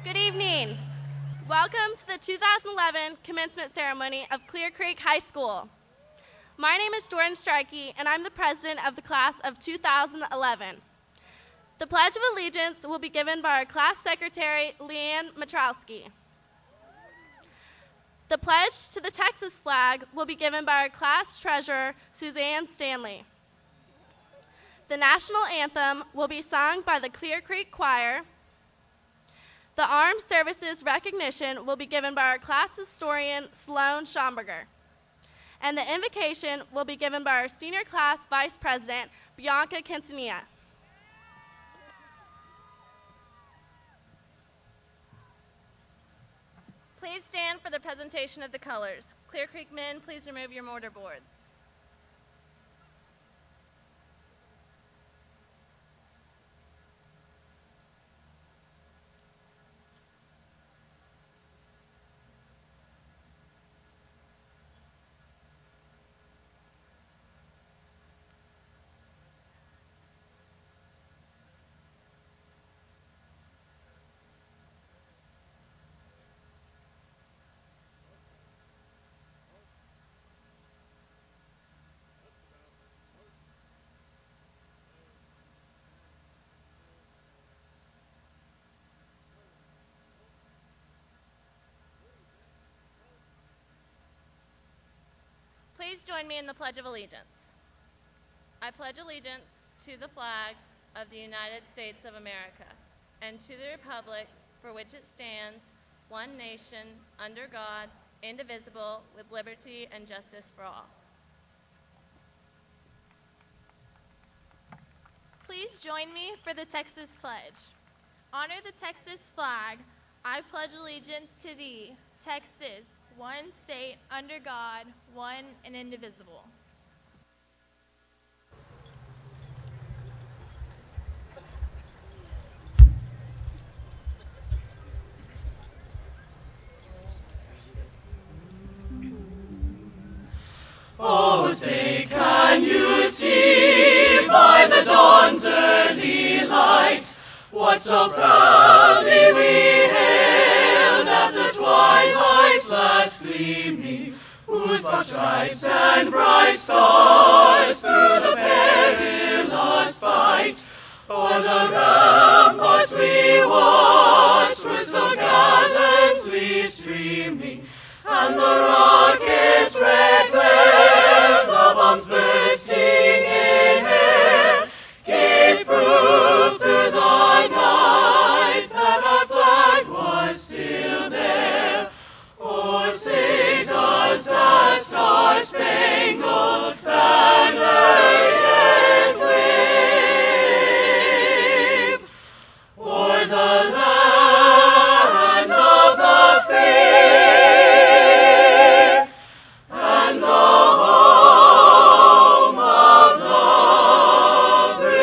Good evening. Welcome to the 2011 commencement ceremony of Clear Creek High School. My name is Jordan Strikey, and I'm the president of the class of 2011. The Pledge of Allegiance will be given by our class secretary, Leanne Matrowski. The pledge to the Texas flag will be given by our class treasurer, Suzanne Stanley. The national anthem will be sung by the Clear Creek Choir. The Armed Services recognition will be given by our class historian, Sloan Schomburger. And the invocation will be given by our senior class vice president, Bianca Quintanilla. Please stand for the presentation of the colors. Clear Creek men, please remove your mortar boards. Please join me in the Pledge of Allegiance. I pledge allegiance to the flag of the United States of America and to the republic for which it stands, one nation, under God, indivisible, with liberty and justice for all. Please join me for the Texas Pledge. Honor the Texas flag. I pledge allegiance to thee, Texas, one state, under God, one and indivisible. Oh, say, can you see by the dawn's early light what so proudly we hailed at the twilight's last gleaming, whose broad stripes and bright stars through the perilous fight o'er the ramparts we watched were so gallantly streaming, and the rocket's red glare, the bombs bursting in air, gave proof through the night that our flag was still there. Oh, say, does the star-spangled banner yet wave o'er the land of the free and the home of the brave?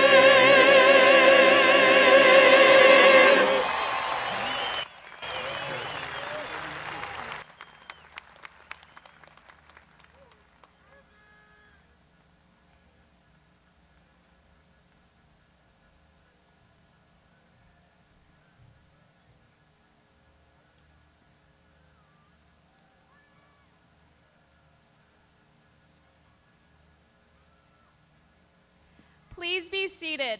Please be seated.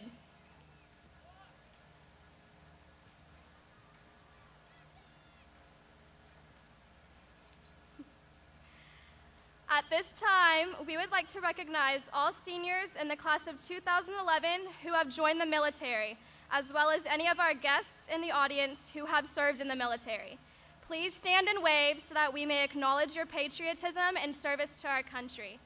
At this time, we would like to recognize all seniors in the class of 2011 who have joined the military, as well as any of our guests in the audience who have served in the military. Please stand and wave so that we may acknowledge your patriotism and service to our country.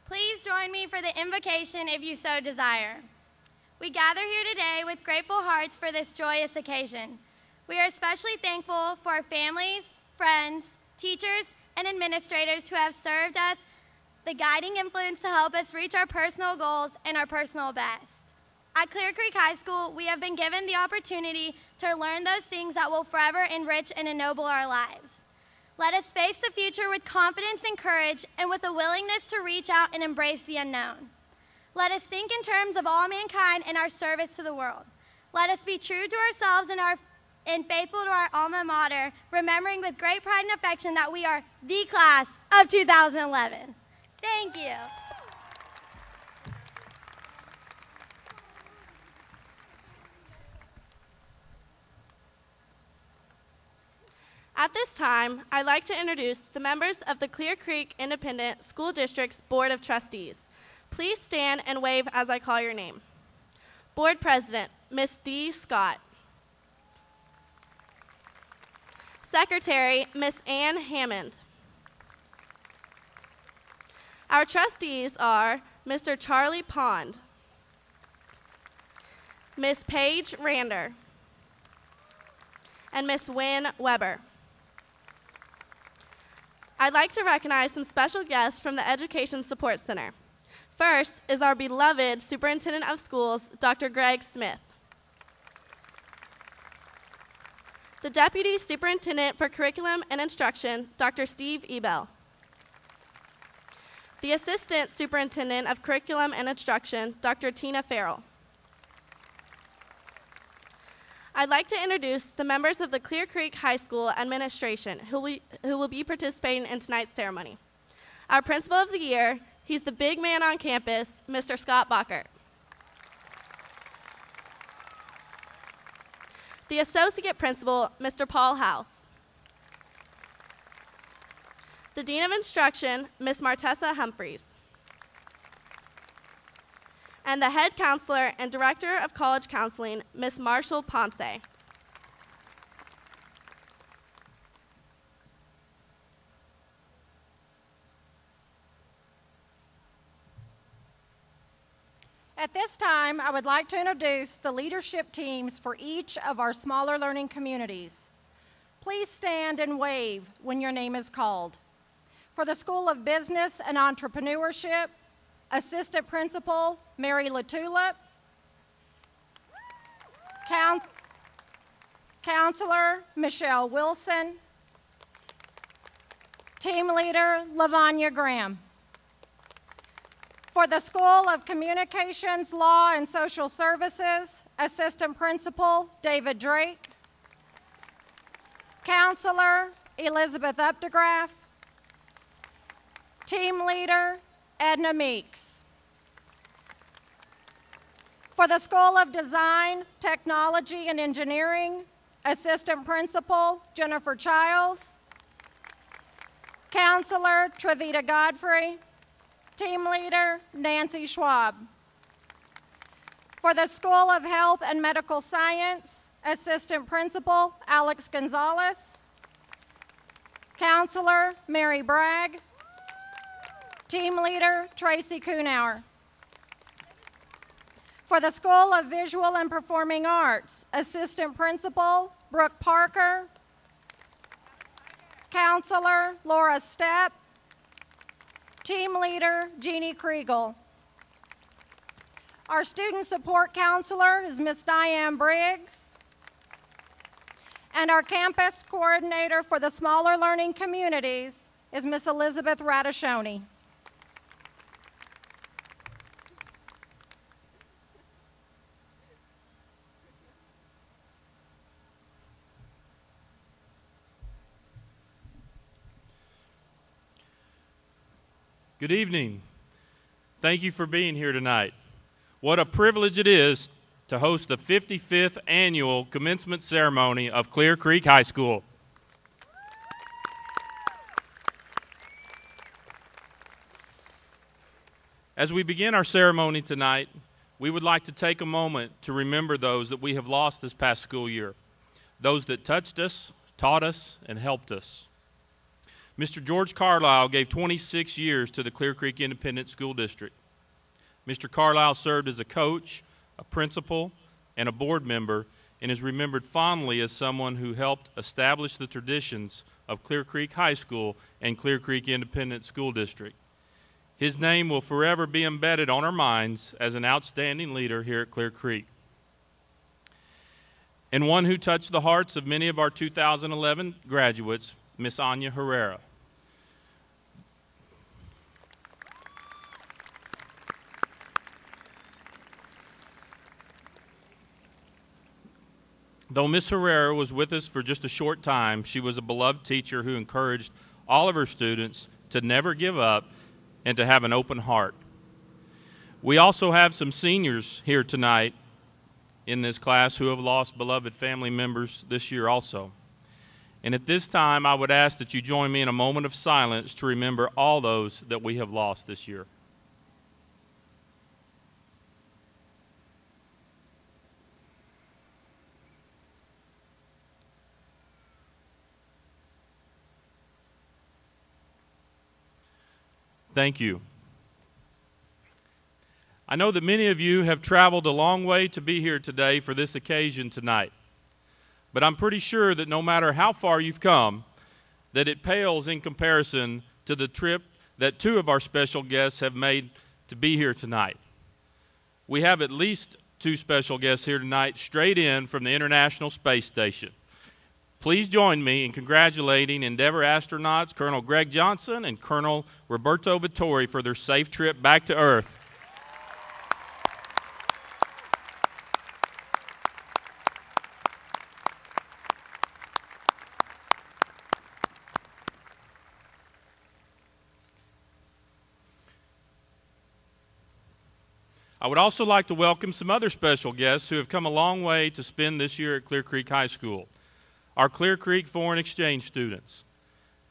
Please join me for the invocation if you so desire. We gather here today with grateful hearts for this joyous occasion. We are especially thankful for our families, friends, teachers, and administrators who have served as the guiding influence to help us reach our personal goals and our personal best. At Clear Creek High School, we have been given the opportunity to learn those things that will forever enrich and ennoble our lives. Let us face the future with confidence and courage and with a willingness to reach out and embrace the unknown. Let us think in terms of all mankind and our service to the world. Let us be true to ourselves and faithful to our alma mater, remembering with great pride and affection that we are the class of 2011. Thank you. At this time, I'd like to introduce the members of the Clear Creek Independent School District's Board of Trustees. Please stand and wave as I call your name. Board President, Ms. D. Scott. Secretary, Ms. Ann Hammond. Our trustees are Mr. Charlie Pond, Ms. Paige Rander, and Ms. Wynn Weber. I'd like to recognize some special guests from the Education Support Center. First is our beloved Superintendent of Schools, Dr. Greg Smith. The Deputy Superintendent for Curriculum and Instruction, Dr. Steve Ebel. The Assistant Superintendent of Curriculum and Instruction, Dr. Tina Farrell. I'd like to introduce the members of the Clear Creek High School administration who will be participating in tonight's ceremony. Our Principal of the Year, he's the big man on campus, Mr. Scott Bacher. The Associate Principal, Mr. Paul House. The Dean of Instruction, Ms. Martessa Humphreys. And the Head Counselor and Director of College Counseling, Ms. Marshall Ponce. At this time, I would like to introduce the leadership teams for each of our smaller learning communities. Please stand and wave when your name is called. For the School of Business and Entrepreneurship, Assistant Principal, Mary LaTulip. Counselor, Michelle Wilson. Team Leader, Lavanya Graham. For the School of Communications, Law, and Social Services, Assistant Principal, David Drake. Counselor, Elizabeth Updegraff. Team Leader, Edna Meeks. For the School of Design, Technology, and Engineering, Assistant Principal, Jennifer Childs. Counselor, Trevita Godfrey. Team Leader, Nancy Schwab. For the School of Health and Medical Science, Assistant Principal, Alex Gonzalez. Counselor, Mary Bragg. Team Leader, Tracy Kuhnauer. For the School of Visual and Performing Arts, Assistant Principal, Brooke Parker. Counselor, Laura Stepp. Team Leader, Jeannie Kriegel. Our Student Support Counselor is Ms. Diane Briggs. And our Campus Coordinator for the Smaller Learning Communities is Ms. Elizabeth Radishoni. Good evening. Thank you for being here tonight. What a privilege it is to host the 55th annual commencement ceremony of Clear Creek High School. As we begin our ceremony tonight, we would like to take a moment to remember those that we have lost this past school year, those that touched us, taught us, and helped us. Mr. George Carlisle gave 26 years to the Clear Creek Independent School District. Mr. Carlisle served as a coach, a principal, and a board member, and is remembered fondly as someone who helped establish the traditions of Clear Creek High School and Clear Creek Independent School District. His name will forever be embedded on our minds as an outstanding leader here at Clear Creek, and one who touched the hearts of many of our 2011 graduates, Miss Anya Herrera. Though Miss Herrera was with us for just a short time, she was a beloved teacher who encouraged all of her students to never give up and to have an open heart. We also have some seniors here tonight in this class who have lost beloved family members this year also. And at this time, I would ask that you join me in a moment of silence to remember all those that we have lost this year. Thank you. I know that many of you have traveled a long way to be here today for this occasion tonight. But I'm pretty sure that no matter how far you've come, that it pales in comparison to the trip that two of our special guests have made to be here tonight. We have at least two special guests here tonight straight in from the International Space Station. Please join me in congratulating Endeavour astronauts Colonel Greg Johnson and Colonel Roberto Vittori for their safe trip back to Earth. I would also like to welcome some other special guests who have come a long way to spend this year at Clear Creek High School. Our Clear Creek foreign exchange students.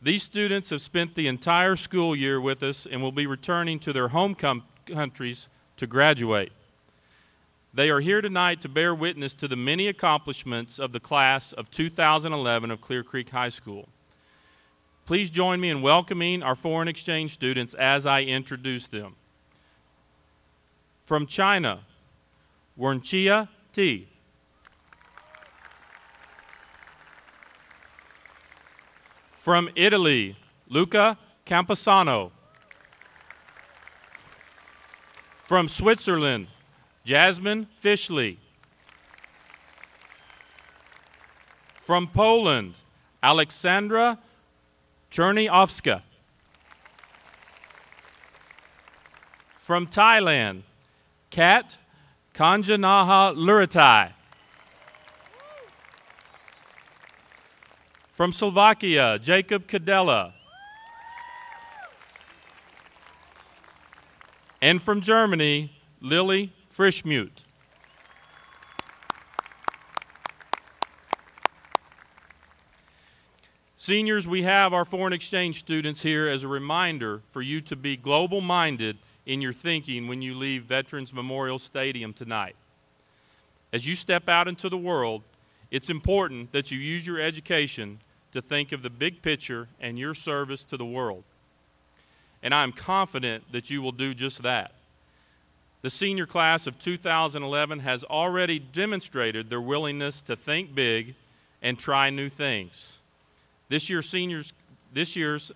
These students have spent the entire school year with us and will be returning to their home countries to graduate. They are here tonight to bear witness to the many accomplishments of the class of 2011 of Clear Creek High School. Please join me in welcoming our foreign exchange students as I introduce them. From China, Wenjia Ti. From Italy, Luca Camposano. From Switzerland, Jasmine Fishley. From Poland, Aleksandra Chernyovska. From Thailand, Kat Kanjanaha Luritai. From Slovakia, Jacob Kadela. And from Germany, Lily Frischmuth. Seniors, we have our foreign exchange students here as a reminder for you to be global-minded in your thinking when you leave Veterans Memorial Stadium tonight. As you step out into the world, it's important that you use your education to think of the big picture and your service to the world. And I'm confident that you will do just that. The senior class of 2011 has already demonstrated their willingness to think big and try new things. This year's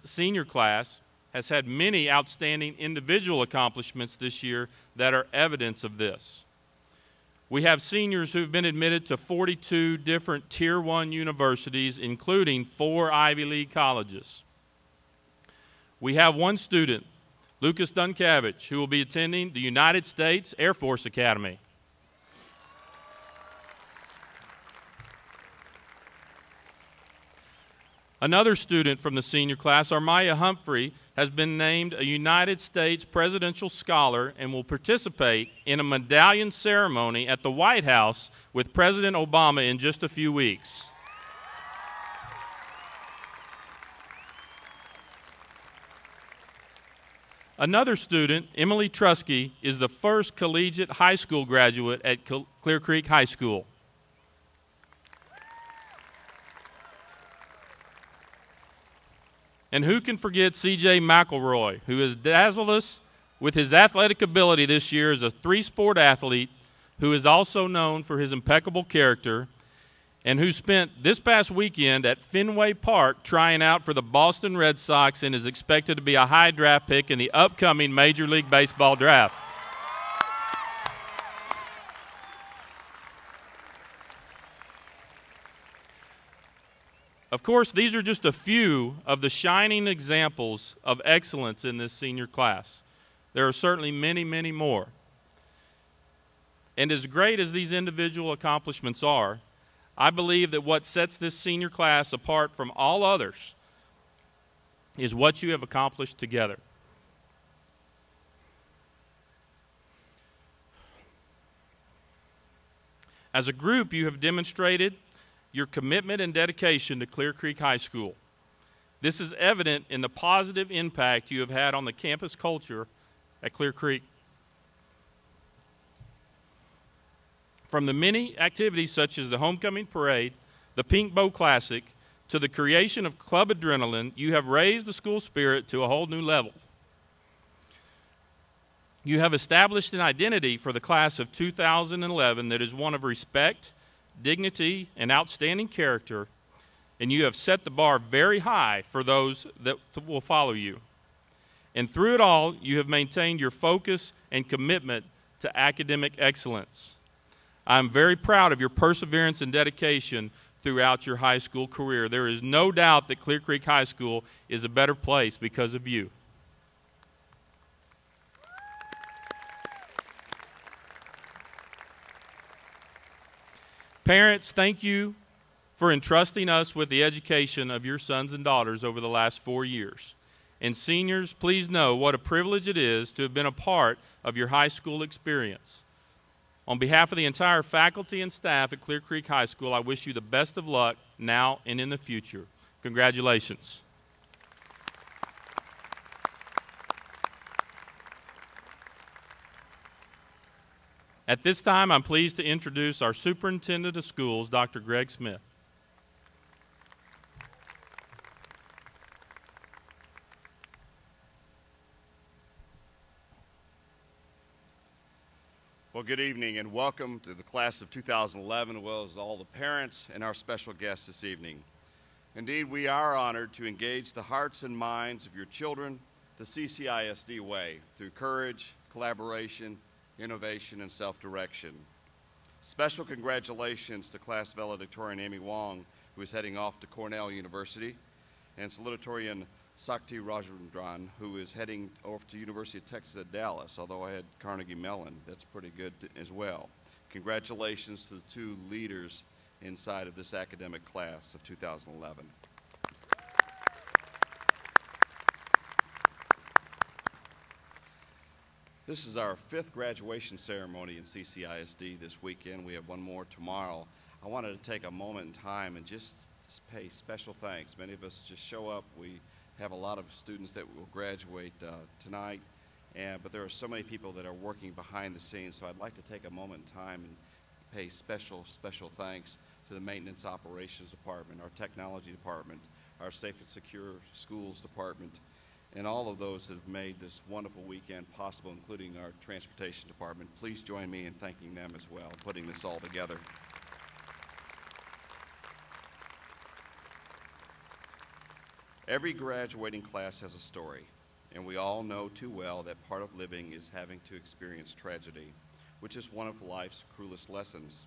senior class has had many outstanding individual accomplishments this year that are evidence of this. We have seniors who've been admitted to 42 different Tier 1 universities, including 4 Ivy League colleges. We have one student, Lucas Dunkavich, who will be attending the United States Air Force Academy. Another student from the senior class, Armaya Humphrey, has been named a United States Presidential Scholar and will participate in a medallion ceremony at the White House with President Obama in just a few weeks. Another student, Emily Trusky, is the first collegiate high school graduate at Clear Creek High School. And who can forget C.J. McElroy, who has dazzled us with his athletic ability this year as a 3-sport athlete who is also known for his impeccable character and who spent this past weekend at Fenway Park trying out for the Boston Red Sox and is expected to be a high draft pick in the upcoming Major League Baseball draft. Of course, these are just a few of the shining examples of excellence in this senior class. There are certainly many, many more. And as great as these individual accomplishments are, I believe that what sets this senior class apart from all others is what you have accomplished together. As a group, you have demonstrated your commitment and dedication to Clear Creek High School. This is evident in the positive impact you have had on the campus culture at Clear Creek. From the many activities such as the Homecoming Parade, the Pink Bow Classic, to the creation of Club Adrenaline, you have raised the school spirit to a whole new level. You have established an identity for the class of 2011 that is one of respect, dignity, and outstanding character, and you have set the bar very high for those that will follow you. And through it all, you have maintained your focus and commitment to academic excellence. I'm very proud of your perseverance and dedication throughout your high school career. There is no doubt that Clear Creek High School is a better place because of you. Parents, thank you for entrusting us with the education of your sons and daughters over the last 4 years. And seniors, please know what a privilege it is to have been a part of your high school experience. On behalf of the entire faculty and staff at Clear Creek High School, I wish you the best of luck now and in the future. Congratulations. At this time, I'm pleased to introduce our Superintendent of Schools, Dr. Greg Smith. Well, good evening and welcome to the class of 2011, as well as all the parents and our special guests this evening. Indeed, we are honored to engage the hearts and minds of your children the CCISD way through courage, collaboration, innovation, and self-direction. Special congratulations to class valedictorian Amy Wong, who is heading off to Cornell University, and salutatorian Sakti Rajendran, who is heading over to University of Texas at Dallas, although I had Carnegie Mellon. That's pretty good as well. Congratulations to the two leaders inside of this academic class of 2011. This is our 5th graduation ceremony in CCISD this weekend. We have one more tomorrow. I wanted to take a moment in time and just pay special thanks. Many of us just show up. We have a lot of students that will graduate tonight, but there are so many people that are working behind the scenes, so I'd like to take a moment in time and pay special thanks to the Maintenance Operations Department, our Technology Department, our Safe and Secure Schools Department, and all of those that have made this wonderful weekend possible, including our Transportation Department. Please join me in thanking them as well, putting this all together. Every graduating class has a story, and we all know too well that part of living is having to experience tragedy, which is one of life's cruelest lessons.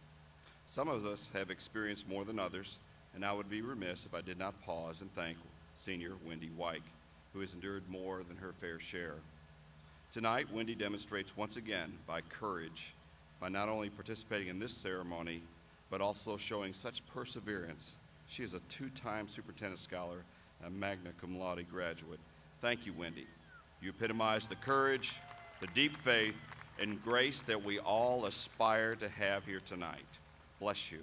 Some of us have experienced more than others, and I would be remiss if I did not pause and thank senior Wendy White, who has endured more than her fair share. Tonight, Wendy demonstrates once again by courage, by not only participating in this ceremony, but also showing such perseverance. She is a 2-time superintendent scholar, a magna cum laude graduate. Thank you, Wendy. You epitomize the courage, the deep faith, and grace that we all aspire to have here tonight. Bless you.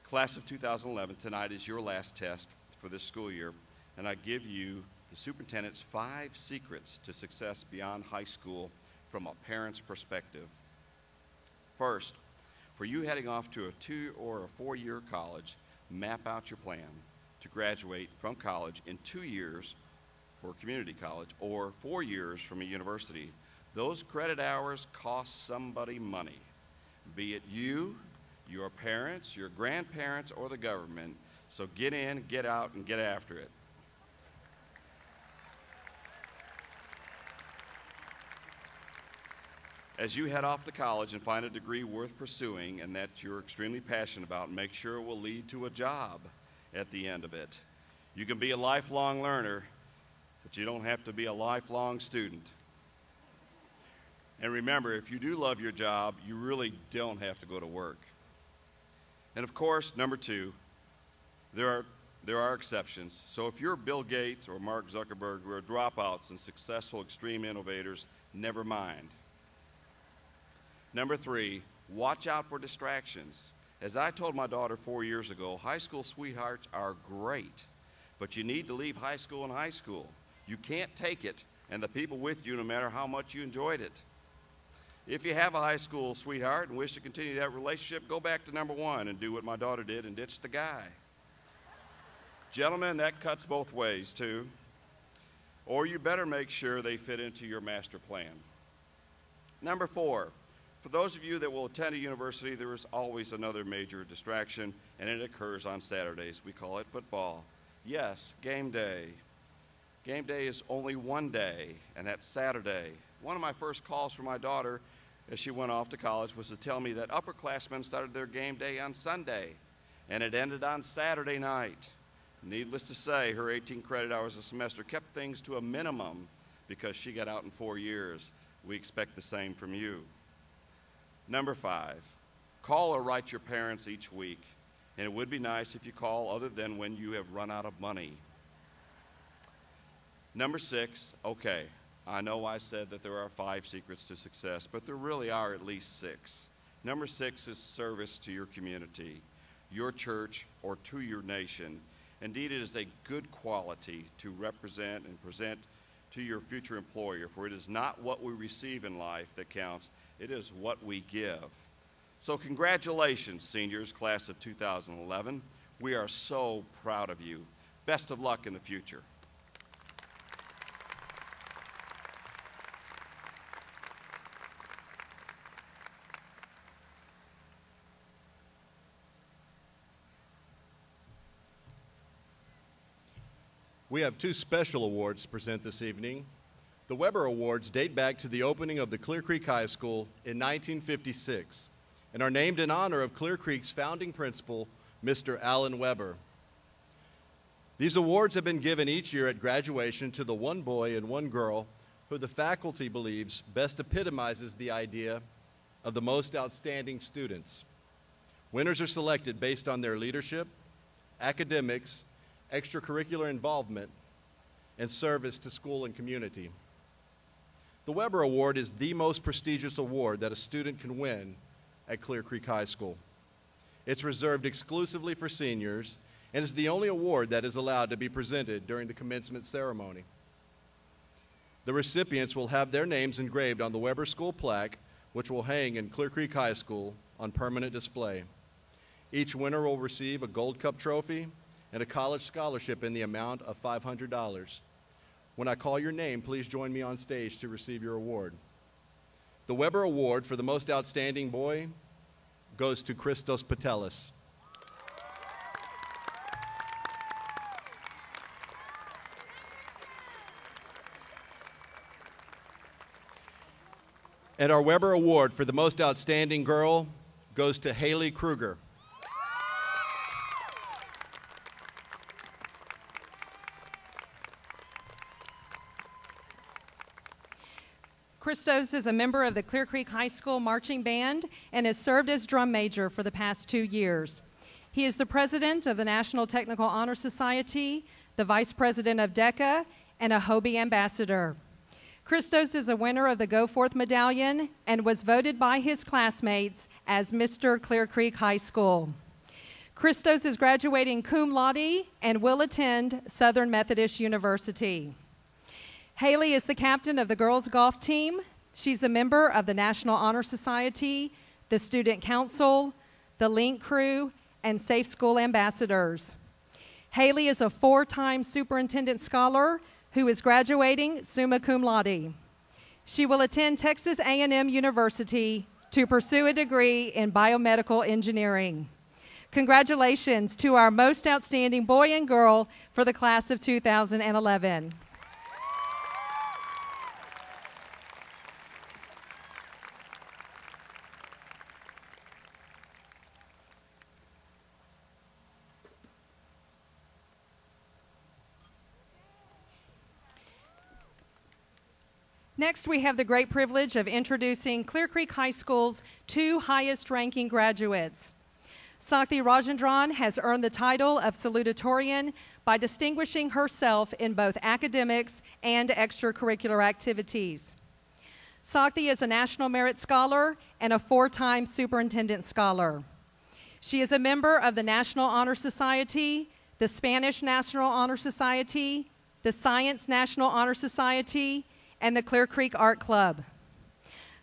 Class of 2011, tonight is your last test for this school year, and I give you the superintendent's 5 secrets to success beyond high school from a parent's perspective. First, for you heading off to a 2 or a 4-year college, map out your plan to graduate from college in 2 years for community college or 4 years from a university. Those credit hours cost somebody money, be it you, your parents, your grandparents, or the government. So get in, get out, and get after it. As you head off to college and find a degree worth pursuing and that you're extremely passionate about, make sure it will lead to a job at the end of it. You can be a lifelong learner, but you don't have to be a lifelong student. And remember, if you do love your job, you really don't have to go to work. And of course, number two, there are exceptions. So if you're Bill Gates or Mark Zuckerberg, who are dropouts and successful extreme innovators, never mind. Number three, watch out for distractions. As I told my daughter 4 years ago, high school sweethearts are great, but you need to leave high school in high school. You can't take it and the people with you no matter how much you enjoyed it. If you have a high school sweetheart and wish to continue that relationship, go back to number one and do what my daughter did and ditch the guy. Gentlemen, that cuts both ways too. Or you better make sure they fit into your master plan. Number four, for those of you that will attend a university, there is always another major distraction, and it occurs on Saturdays. We call it football. Yes, game day. Game day is only one day, and that's Saturday. One of my first calls from my daughter as she went off to college was to tell me that upperclassmen started their game day on Sunday, and it ended on Saturday night. Needless to say, her 18 credit hours a semester kept things to a minimum because she got out in 4 years. We expect the same from you. Number five, call or write your parents each week. And it would be nice if you call other than when you have run out of money. Number six, okay, I know I said that there are 5 secrets to success, but there really are at least 6. Number 6 is service to your community, your church, or to your nation. Indeed, it is a good quality to represent and present to your future employer, for it is not what we receive in life that counts, it is what we give. So congratulations, seniors, class of 2011. We are so proud of you. Best of luck in the future. We have 2 special awards to present this evening. The Weber Awards date back to the opening of the Clear Creek High School in 1956 and are named in honor of Clear Creek's founding principal, Mr. Alan Weber. These awards have been given each year at graduation to the one boy and one girl who the faculty believes best epitomizes the idea of the most outstanding students. Winners are selected based on their leadership, academics, extracurricular involvement, and service to school and community. The Weber Award is the most prestigious award that a student can win at Clear Creek High School. It's reserved exclusively for seniors and is the only award that is allowed to be presented during the commencement ceremony. The recipients will have their names engraved on the Weber School plaque, which will hang in Clear Creek High School on permanent display. Each winner will receive a Gold Cup trophy and a college scholarship in the amount of $500. When I call your name, please join me on stage to receive your award. The Weber Award for the most outstanding boy goes to Christos Patelis. And our Weber Award for the most outstanding girl goes to Haley Kruger. Christos is a member of the Clear Creek High School Marching Band and has served as drum major for the past 2 years. He is the president of the National Technical Honor Society, the vice president of DECA, and a Hobie ambassador. Christos is a winner of the Go Forth Medallion and was voted by his classmates as Mr. Clear Creek High School. Christos is graduating cum laude and will attend Southern Methodist University. Haley is the captain of the girls' golf team. She's a member of the National Honor Society, the Student Council, the Link Crew, and Safe School Ambassadors. Haley is a 4-time superintendent scholar who is graduating summa cum laude. She will attend Texas A&M University to pursue a degree in biomedical engineering. Congratulations to our most outstanding boy and girl for the class of 2011. Next, we have the great privilege of introducing Clear Creek High School's two highest-ranking graduates. Sakthi Rajendran has earned the title of salutatorian by distinguishing herself in both academics and extracurricular activities. Sakthi is a National Merit Scholar and a 4-time Superintendent Scholar. She is a member of the National Honor Society, the Spanish National Honor Society, the Science National Honor Society, and the Clear Creek Art Club.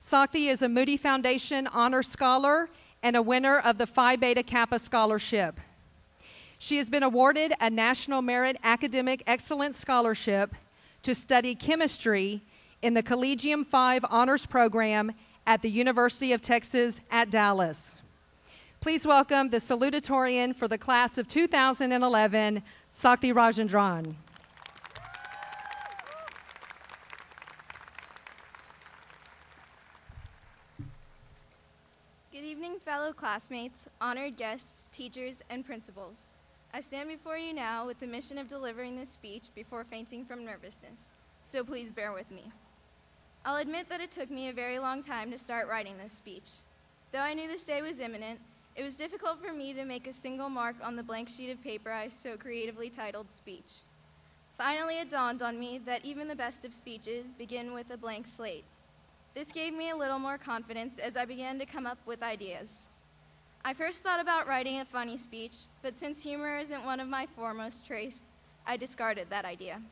Sakthi is a Moody Foundation Honor Scholar and a winner of the Phi Beta Kappa Scholarship. She has been awarded a National Merit Academic Excellence Scholarship to study chemistry in the Collegium 5 Honors Program at the University of Texas at Dallas. Please welcome the salutatorian for the class of 2011, Sakthi Rajendran. Good evening, fellow classmates, honored guests, teachers, and principals. I stand before you now with the mission of delivering this speech before fainting from nervousness, so please bear with me. I'll admit that it took me a very long time to start writing this speech. Though I knew this day was imminent, it was difficult for me to make a single mark on the blank sheet of paper I so creatively titled speech. Finally, it dawned on me that even the best of speeches begin with a blank slate. This gave me a little more confidence as I began to come up with ideas. I first thought about writing a funny speech, but since humor isn't one of my foremost traits, I discarded that idea.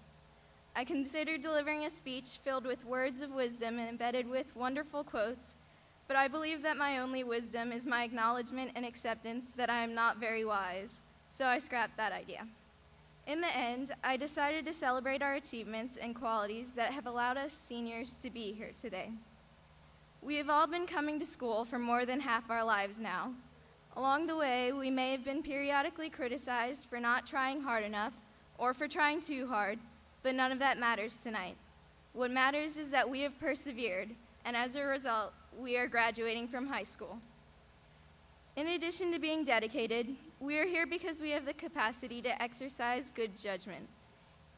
I considered delivering a speech filled with words of wisdom and embedded with wonderful quotes, but I believe that my only wisdom is my acknowledgement and acceptance that I am not very wise, so I scrapped that idea. In the end, I decided to celebrate our achievements and qualities that have allowed us seniors to be here today. We have all been coming to school for more than half our lives now. Along the way, we may have been periodically criticized for not trying hard enough or for trying too hard, but none of that matters tonight. What matters is that we have persevered, and as a result, we are graduating from high school. In addition to being dedicated, we are here because we have the capacity to exercise good judgment.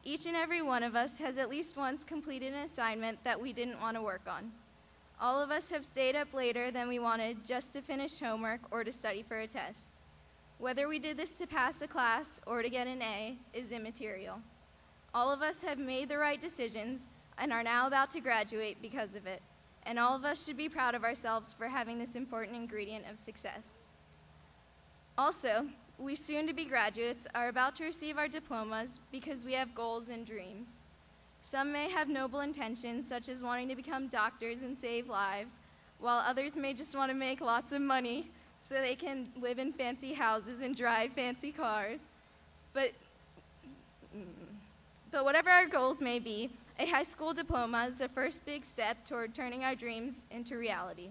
Each and every one of us has at least once completed an assignment that we didn't want to work on. All of us have stayed up later than we wanted just to finish homework or to study for a test. Whether we did this to pass a class or to get an A is immaterial. All of us have made the right decisions and are now about to graduate because of it, and all of us should be proud of ourselves for having this important ingredient of success. Also, we soon-to-be graduates are about to receive our diplomas because we have goals and dreams. Some may have noble intentions, such as wanting to become doctors and save lives, while others may just want to make lots of money so they can live in fancy houses and drive fancy cars. But whatever our goals may be, a high school diploma is the first big step toward turning our dreams into reality.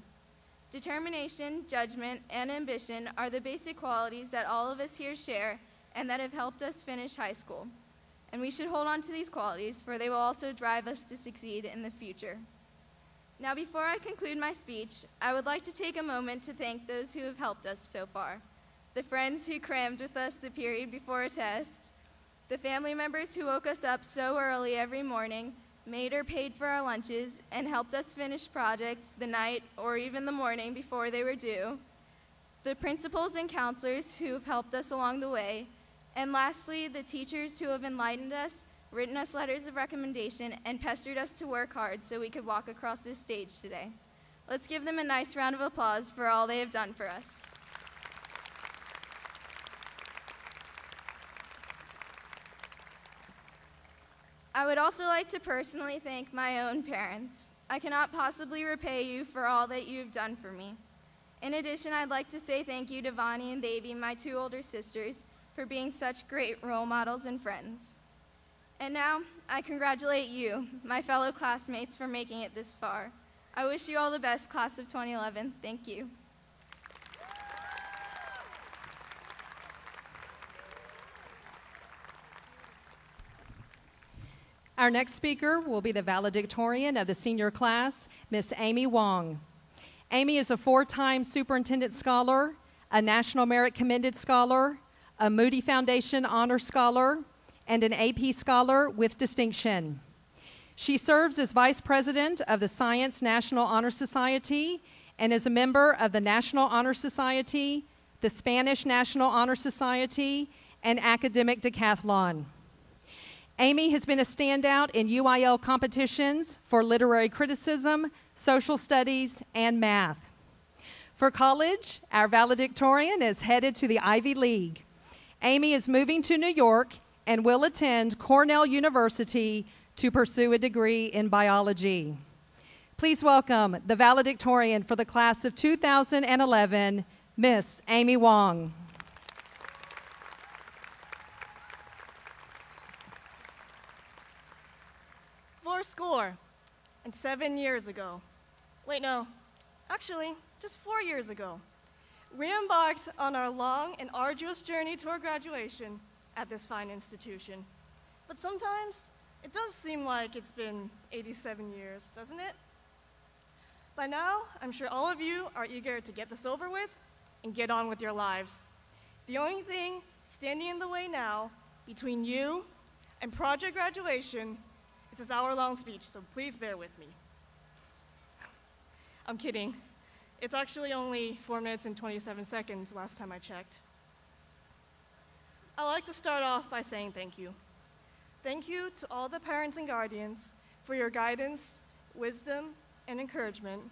Determination, judgment, and ambition are the basic qualities that all of us here share and that have helped us finish high school. And we should hold on to these qualities, for they will also drive us to succeed in the future. Now, before I conclude my speech, I would like to take a moment to thank those who have helped us so far. The friends who crammed with us the period before a test, the family members who woke us up so early every morning, made or paid for our lunches, and helped us finish projects the night or even the morning before they were due, the principals and counselors who have helped us along the way, and lastly, the teachers who have enlightened us, written us letters of recommendation, and pestered us to work hard so we could walk across this stage today. Let's give them a nice round of applause for all they have done for us. I would also like to personally thank my own parents. I cannot possibly repay you for all that you have done for me. In addition, I'd like to say thank you to Vani and Devi, my two older sisters, for being such great role models and friends. And now, I congratulate you, my fellow classmates, for making it this far. I wish you all the best, class of 2011. Thank you. Our next speaker will be the valedictorian of the senior class, Miss Amy Wong. Amy is a 4-time Superintendent Scholar, a National Merit Commended Scholar, a Moody Foundation Honor Scholar, and an AP Scholar with distinction. She serves as Vice President of the Science National Honor Society and is a member of the National Honor Society, the Spanish National Honor Society, and Academic Decathlon. Amy has been a standout in UIL competitions for literary criticism, social studies, and math. For college, our valedictorian is headed to the Ivy League. Amy is moving to New York and will attend Cornell University to pursue a degree in biology. Please welcome the valedictorian for the class of 2011, Miss Amy Wong. Score. And 7 years ago. Wait, no. Actually, just 4 years ago. We embarked on our long and arduous journey to our graduation at this fine institution. But sometimes, it does seem like it's been 87 years, doesn't it? By now, I'm sure all of you are eager to get this over with and get on with your lives. The only thing standing in the way now between you and project graduation is this hour-long speech, so please bear with me. I'm kidding. It's actually only 4 minutes and 27 seconds last time I checked. I'd like to start off by saying thank you. Thank you to all the parents and guardians for your guidance, wisdom, and encouragement,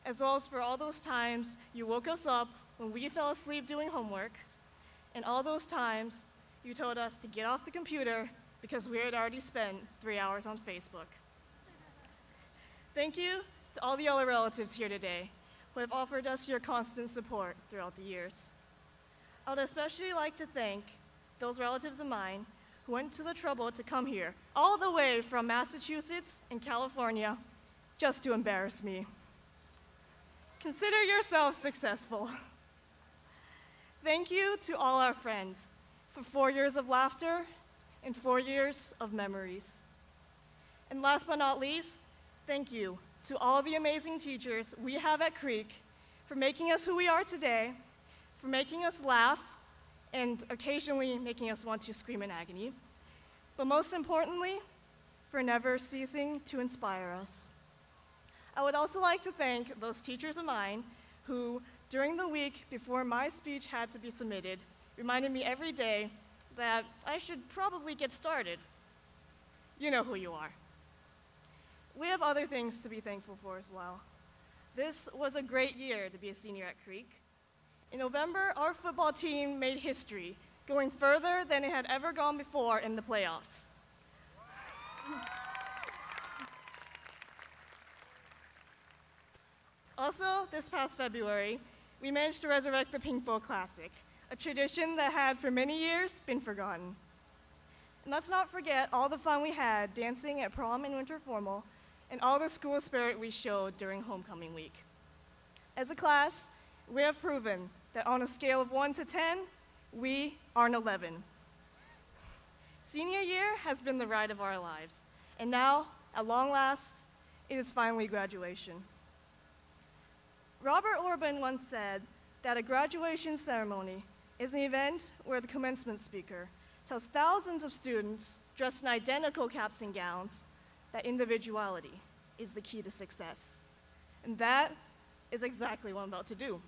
as well as for all those times you woke us up when we fell asleep doing homework, and all those times you told us to get off the computer because we had already spent 3 hours on Facebook. Thank you to all the other relatives here today who have offered us your constant support throughout the years. I would especially like to thank those relatives of mine who went to the trouble to come here, all the way from Massachusetts and California, just to embarrass me. Consider yourselves successful. Thank you to all our friends for 4 years of laughter and 4 years of memories. And last but not least, thank you to all the amazing teachers we have at Creek for making us who we are today, for making us laugh, and occasionally making us want to scream in agony, but most importantly, for never ceasing to inspire us. I would also like to thank those teachers of mine who, during the week before my speech had to be submitted, reminded me every day that I should probably get started. You know who you are. We have other things to be thankful for as well. This was a great year to be a senior at Creek. In November, our football team made history, going further than it had ever gone before in the playoffs. Also, this past February, we managed to resurrect the Pink Bowl Classic, a tradition that had for many years been forgotten. And let's not forget all the fun we had dancing at prom and winter formal, and all the school spirit we showed during homecoming week. As a class, we have proven that on a scale of 1 to 10, we are an 11. Senior year has been the ride of our lives, and now, at long last, it is finally graduation. Robert Orban once said that a graduation ceremony is an event where the commencement speaker tells thousands of students dressed in identical caps and gowns that individuality is the key to success. And that is exactly what I'm about to do.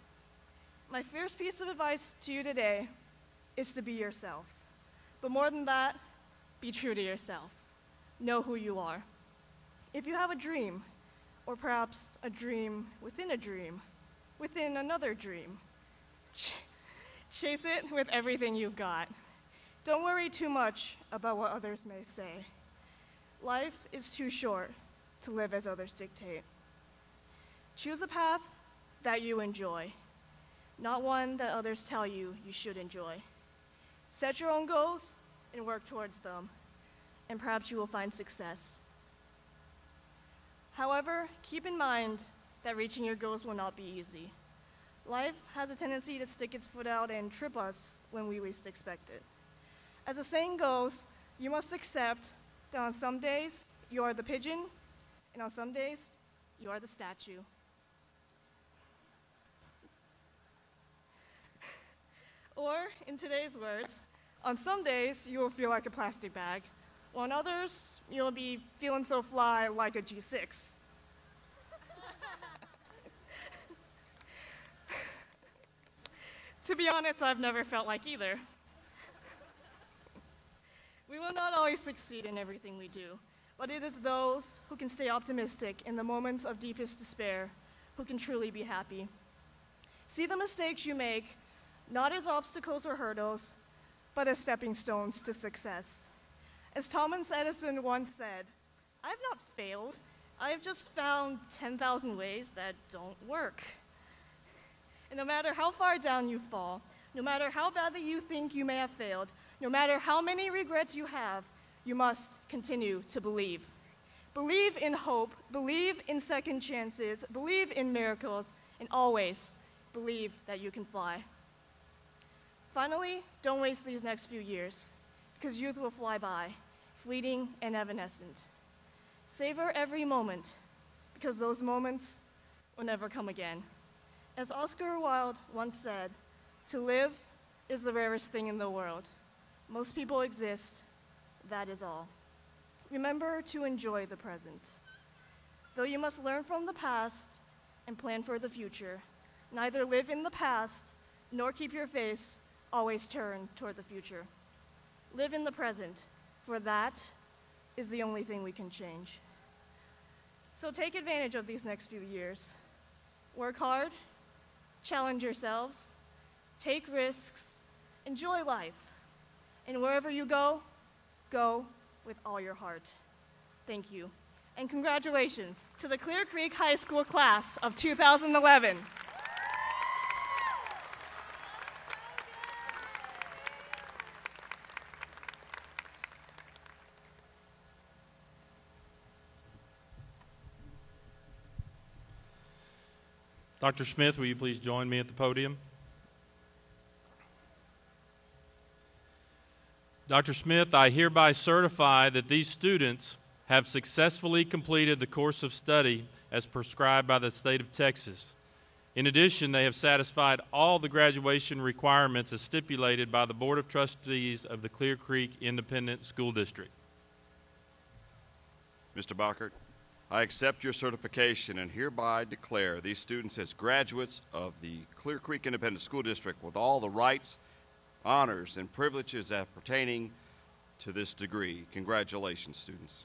My first piece of advice to you today is to be yourself. But more than that, be true to yourself. Know who you are. If you have a dream, or perhaps a dream, within another dream, chase it with everything you've got. Don't worry too much about what others may say. Life is too short to live as others dictate. Choose a path that you enjoy, not one that others tell you you should enjoy. Set your own goals and work towards them, and perhaps you will find success. However, keep in mind that reaching your goals will not be easy. Life has a tendency to stick its foot out and trip us when we least expect it. As the saying goes, you must accept that on some days you are the pigeon, and on some days you are the statue. Or, in today's words, on some days you will feel like a plastic bag, while on others you'll be feeling so fly like a G6. To be honest, I've never felt like either. We will not always succeed in everything we do, but it is those who can stay optimistic in the moments of deepest despair who can truly be happy. See the mistakes you make not as obstacles or hurdles, but as stepping stones to success. As Thomas Edison once said, "I've not failed, I've just found 10,000 ways that don't work." And no matter how far down you fall, no matter how badly you think you may have failed, no matter how many regrets you have, you must continue to believe. Believe in hope, believe in second chances, believe in miracles, and always believe that you can fly. Finally, don't waste these next few years, because youth will fly by, fleeting and evanescent. Savor every moment, because those moments will never come again. As Oscar Wilde once said, "To live is the rarest thing in the world. Most people exist, that is all." Remember to enjoy the present. Though you must learn from the past and plan for the future, neither live in the past nor keep your face always turned toward the future. Live in the present, for that is the only thing we can change. So take advantage of these next few years. Work hard, challenge yourselves, take risks, enjoy life, and wherever you go, go with all your heart. Thank you, and congratulations to the Clear Creek High School class of 2011. Dr. Smith, will you please join me at the podium? Dr. Smith, I hereby certify that these students have successfully completed the course of study as prescribed by the state of Texas. In addition, they have satisfied all the graduation requirements as stipulated by the Board of Trustees of the Clear Creek Independent School District. Mr. Bockert, I accept your certification and hereby declare these students as graduates of the Clear Creek Independent School District with all the rights, honors, and privileges as pertaining to this degree. Congratulations, students.